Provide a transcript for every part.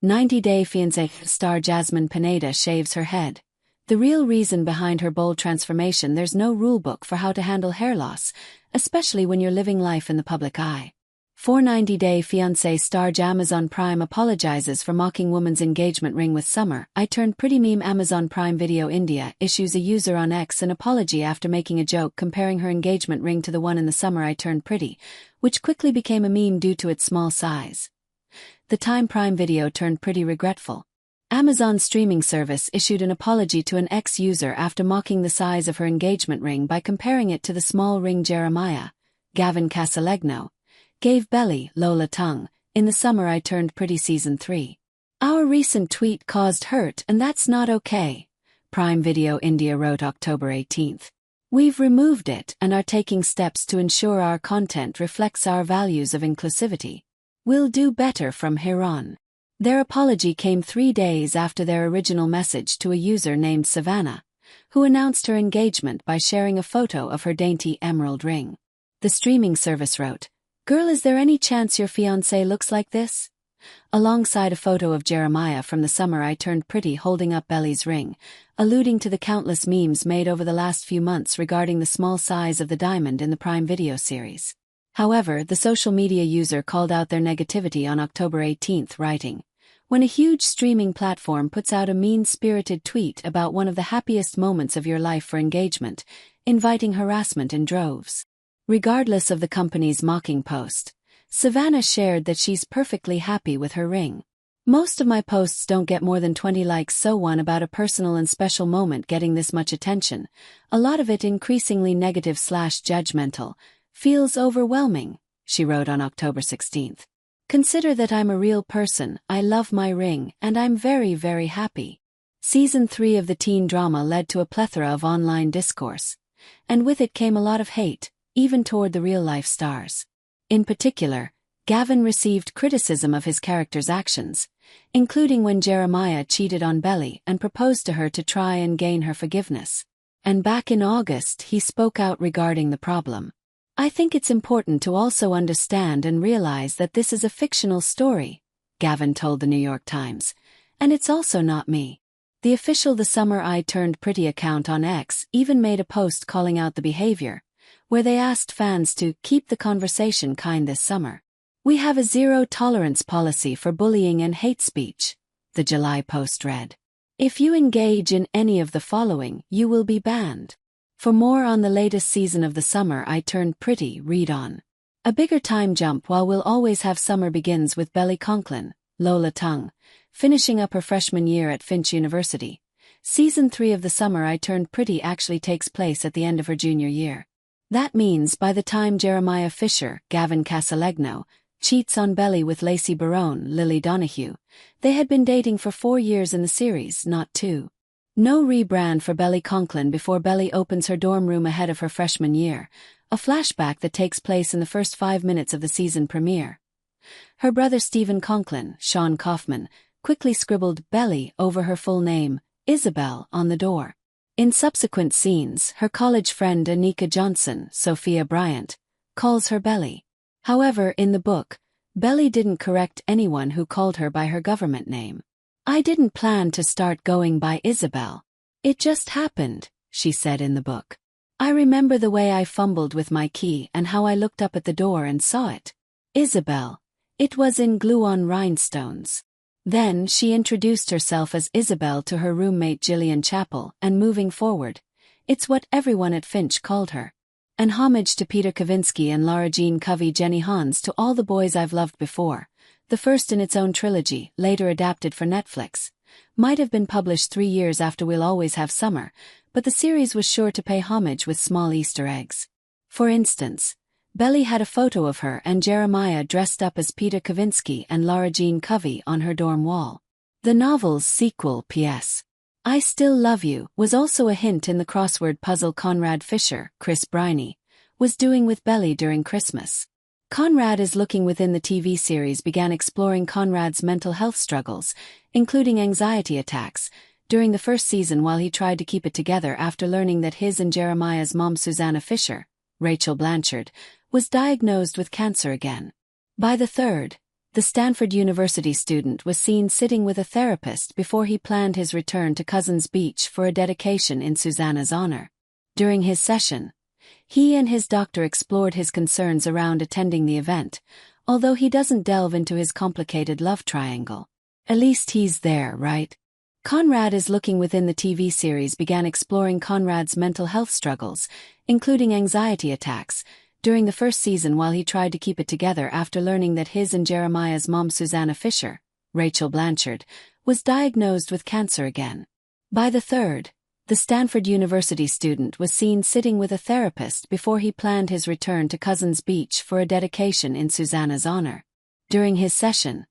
90 Day Fiancé star Jasmine Pineda shaves her head. The real reason behind her bold transformation: there's no rulebook for how to handle hair loss, especially when you're living life in the public eye. 90 Day Fiancé star Amazon Prime apologizes for mocking woman's engagement ring with Summer I Turned Pretty meme. Amazon Prime Video India issues a user on X an apology after making a joke comparing her engagement ring to the one in the Summer I Turned Pretty, which quickly became a meme due to its small size. The Time Prime Video turned pretty regretful. Amazon's streaming service issued an apology to an X user after mocking the size of her engagement ring by comparing it to the small ring Jeremiah, Gavin Casalegno, gave Belly, Lola Tongue, in the Summer I Turned Pretty Season 3. "Our recent tweet caused hurt and that's not okay," Prime Video India wrote October 18th. "We've removed it and are taking steps to ensure our content reflects our values of inclusivity. We'll do better from here on." Their apology came 3 days after their original message to a user named Savannah, who announced her engagement by sharing a photo of her dainty emerald ring. The streaming service wrote, "Girl, is there any chance your fiancé looks like this?" alongside a photo of Jeremiah from the Summer I Turned Pretty holding up Belly's ring, alluding to the countless memes made over the last few months regarding the small size of the diamond in the Prime Video series. However, the social media user called out their negativity on October 18th, writing, "When a huge streaming platform puts out a mean-spirited tweet about one of the happiest moments of your life for engagement, inviting harassment in droves." Regardless of the company's mocking post, Savannah shared that she's perfectly happy with her ring. "Most of my posts don't get more than 20 likes, so one about a personal and special moment getting this much attention, a lot of it increasingly negative/judgmental, feels overwhelming," she wrote on October 16th. "Consider that I'm a real person, I love my ring, and I'm very, very happy." Season 3 of the teen drama led to a plethora of online discourse, and with it came a lot of hate, even toward the real-life stars. In particular, Gavin received criticism of his character's actions, including when Jeremiah cheated on Belly and proposed to her to try and gain her forgiveness. And back in August, he spoke out regarding the problem. "I think it's important to also understand and realize that this is a fictional story," Gavin told the New York Times, "and it's also not me." The official The Summer I Turned Pretty account on X even made a post calling out the behavior, where they asked fans to keep the conversation kind this summer. "We have a zero-tolerance policy for bullying and hate speech," the July post read. "If you engage in any of the following, you will be banned." For more on the latest season of The Summer I Turned Pretty, read on. A bigger time jump. While we'll always have summer, begins with Belly Conklin, Lola Tongue, finishing up her freshman year at Finch University. Season 3 of The Summer I Turned Pretty actually takes place at the end of her junior year. That means by the time Jeremiah Fisher, Gavin Casalegno, cheats on Belly with Lacey Barone, Lily Donahue, they had been dating for 4 years in the series, not 2. No rebrand for Belly Conklin before Belly opens her dorm room ahead of her freshman year, a flashback that takes place in the first 5 minutes of the season premiere. Her brother Stephen Conklin, Sean Kaufman, quickly scribbled Belly over her full name, Isabel, on the door. In subsequent scenes, her college friend Anika Johnson, Sophia Bryant, calls her Belly. However, in the book, Belly didn't correct anyone who called her by her government name. "I didn't plan to start going by Isabel. It just happened," she said in the book. "I remember the way I fumbled with my key and how I looked up at the door and saw it. Isabel. It was in glue-on rhinestones." Then she introduced herself as Isabel to her roommate Gillian Chappell, and moving forward, it's what everyone at Finch called her. An homage to Peter Kavinsky and Lara Jean Covey. Jenny Han's To All the Boys I've Loved Before, the first in its own trilogy, later adapted for Netflix, might have been published 3 years after We'll Always Have Summer, but the series was sure to pay homage with small Easter eggs. For instance, Belly had a photo of her and Jeremiah dressed up as Peter Kavinsky and Lara Jean Covey on her dorm wall. The novel's sequel, P.S. I Still Love You, was also a hint in the crossword puzzle Conrad Fisher, Chris Briney, was doing with Belly during Christmas. Conrad is Looking Within. The TV series began exploring Conrad's mental health struggles, including anxiety attacks, during the first season while he tried to keep it together after learning that his and Jeremiah's mom Susanna Fisher, Rachel Blanchard, was diagnosed with cancer again. By the third, the Stanford University student was seen sitting with a therapist before he planned his return to Cousins Beach for a dedication in Susanna's honor. During his session, he and his doctor explored his concerns around attending the event, although he doesn't delve into his complicated love triangle. At least he's there, right? Conrad is Looking Within. The TV series began exploring Conrad's mental health struggles, including anxiety attacks, during the first season while he tried to keep it together after learning that his and Jeremiah's mom Susanna Fisher, Rachel Blanchard, was diagnosed with cancer again. By the third, the Stanford University student was seen sitting with a therapist before he planned his return to Cousins Beach for a dedication in Susanna's honor. During his session,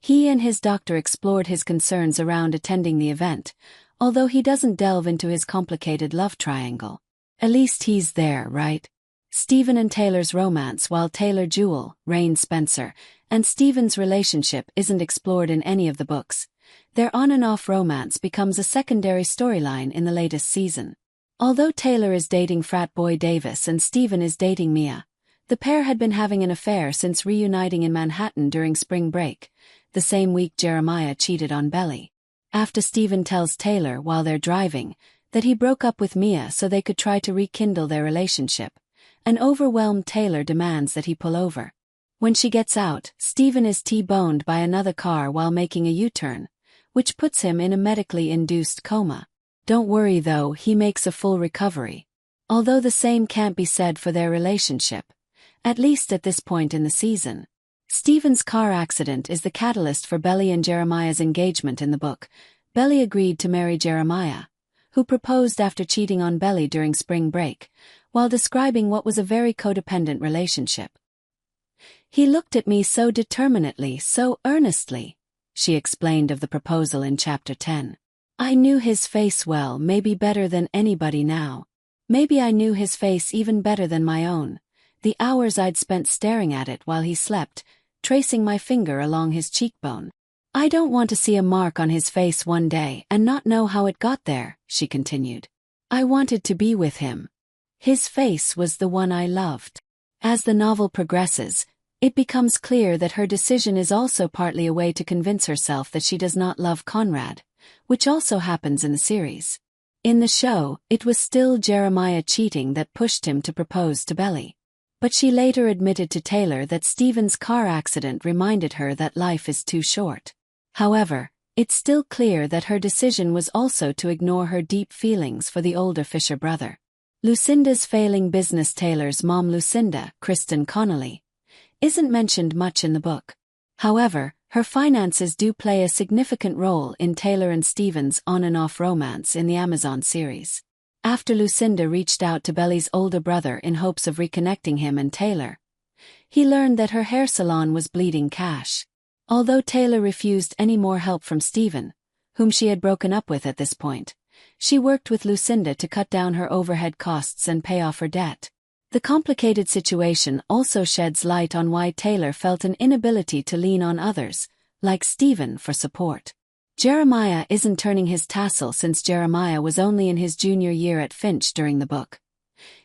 he and his doctor explored his concerns around attending the event, although he doesn't delve into his complicated love triangle. At least he's there, right? Stephen and Taylor's romance. While Taylor Jewell, Rain Spencer, and Stephen's relationship isn't explored in any of the books, their on-and-off romance becomes a secondary storyline in the latest season. Although Taylor is dating frat boy Davis and Stephen is dating Mia, the pair had been having an affair since reuniting in Manhattan during spring break, the same week Jeremiah cheated on Belly. After Stephen tells Taylor while they're driving that he broke up with Mia so they could try to rekindle their relationship, an overwhelmed Taylor demands that he pull over. When she gets out, Stephen is T-boned by another car while making a U-turn, which puts him in a medically induced coma. Don't worry though, he makes a full recovery. Although the same can't be said for their relationship, at least at this point in the season. Stephen's car accident is the catalyst for Belly and Jeremiah's engagement in the book. Belly agreed to marry Jeremiah, who proposed after cheating on Belly during spring break, while describing what was a very codependent relationship. "He looked at me so determinedly, so earnestly," she explained of the proposal in Chapter 10. "I knew his face well, maybe better than anybody now. Maybe I knew his face even better than my own. The hours I'd spent staring at it while he slept, tracing my finger along his cheekbone. I don't want to see a mark on his face one day and not know how it got there," she continued. "I wanted to be with him. His face was the one I loved." As the novel progresses, it becomes clear that her decision is also partly a way to convince herself that she does not love Conrad, which also happens in the series. In the show, it was still Jeremiah cheating that pushed him to propose to Belly. But she later admitted to Taylor that Stephen's car accident reminded her that life is too short. However, it's still clear that her decision was also to ignore her deep feelings for the older Fisher brother. Lucinda's failing business. Taylor's mom Lucinda, Kristen Connolly, isn't mentioned much in the book. However, her finances do play a significant role in Taylor and Stephen's on-and-off romance in the Amazon series. After Lucinda reached out to Belly's older brother in hopes of reconnecting him and Taylor, he learned that her hair salon was bleeding cash. Although Taylor refused any more help from Stephen, whom she had broken up with at this point, she worked with Lucinda to cut down her overhead costs and pay off her debt. The complicated situation also sheds light on why Taylor felt an inability to lean on others, like Stephen, for support. Jeremiah isn't turning his tassel since Jeremiah was only in his junior year at Finch during the book.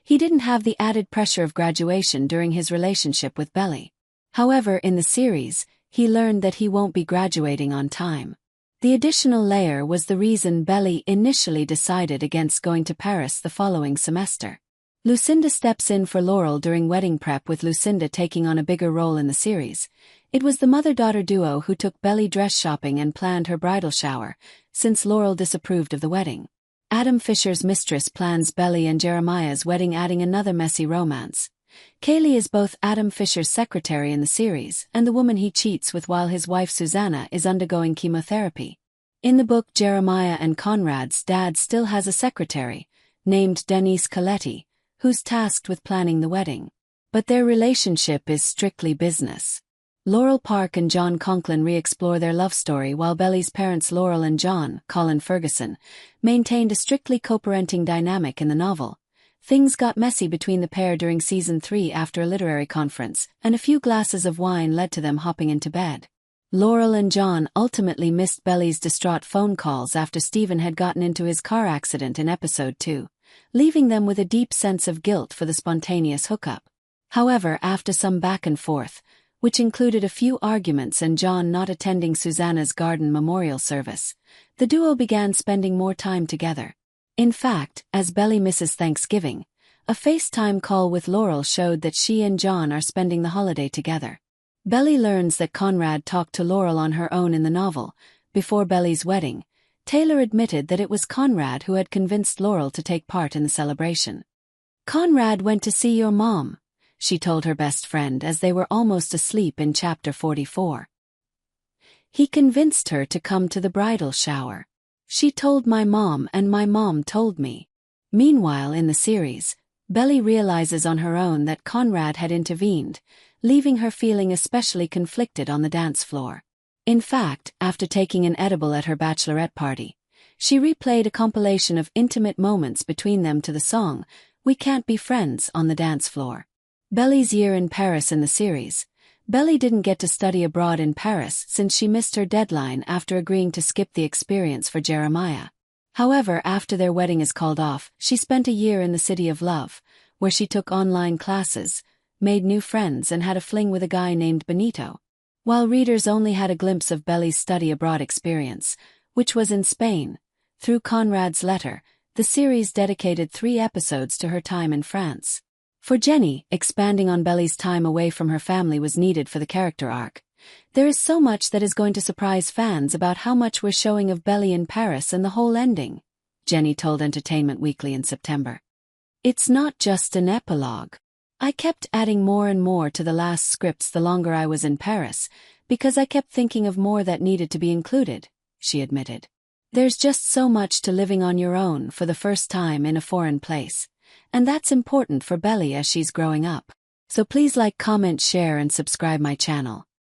He didn't have the added pressure of graduation during his relationship with Belly. However, in the series, he learned that he won't be graduating on time. The additional layer was the reason Belly initially decided against going to Paris the following semester. Lucinda steps in for Laurel during wedding prep, with Lucinda taking on a bigger role in the series. It was the mother-daughter duo who took Belly dress shopping and planned her bridal shower, since Laurel disapproved of the wedding. Adam Fisher's mistress plans Belly and Jeremiah's wedding, adding another messy romance. Kaylee is both Adam Fisher's secretary in the series and the woman he cheats with while his wife Susanna is undergoing chemotherapy. In the book, Jeremiah and Conrad's dad still has a secretary, named Denise Coletti, who's tasked with planning the wedding. But their relationship is strictly business. Laurel Park and John Conklin re-explore their love story, while Belly's parents Laurel and John, Colin Ferguson, maintained a strictly co-parenting dynamic in the novel. Things got messy between the pair during season 3 after a literary conference, and a few glasses of wine led to them hopping into bed. Laurel and John ultimately missed Belly's distraught phone calls after Stephen had gotten into his car accident in episode 2, leaving them with a deep sense of guilt for the spontaneous hookup. However, after some back and forth, which included a few arguments and John not attending Susanna's garden memorial service, the duo began spending more time together. In fact, as Belly misses Thanksgiving, a FaceTime call with Laurel showed that she and John are spending the holiday together. Belly learns that Conrad talked to Laurel on her own in the novel. Before Belly's wedding, Taylor admitted that it was Conrad who had convinced Laurel to take part in the celebration. "Conrad went to see your mom," she told her best friend as they were almost asleep in chapter 44. "He convinced her to come to the bridal shower. She told my mom and my mom told me." Meanwhile in the series, Belly realizes on her own that Conrad had intervened, leaving her feeling especially conflicted on the dance floor. In fact, after taking an edible at her bachelorette party, she replayed a compilation of intimate moments between them to the song, "We Can't Be Friends," on the dance floor. Belly's year in Paris in the series. Belly didn't get to study abroad in Paris since she missed her deadline after agreeing to skip the experience for Jeremiah. However, after their wedding is called off, she spent a year in the City of Love, where she took online classes, made new friends and had a fling with a guy named Benito. While readers only had a glimpse of Belly's study abroad experience, which was in Spain, through Conrad's letter, the series dedicated 3 episodes to her time in France. For Jenny, expanding on Belly's time away from her family was needed for the character arc. "There is so much that is going to surprise fans about how much we're showing of Belly in Paris and the whole ending," Jenny told Entertainment Weekly in September. "It's not just an epilogue. I kept adding more and more to the last scripts the longer I was in Paris, because I kept thinking of more that needed to be included," she admitted. "There's just so much to living on your own for the first time in a foreign place, and that's important for Belly as she's growing up. So please like, comment, share and subscribe my channel.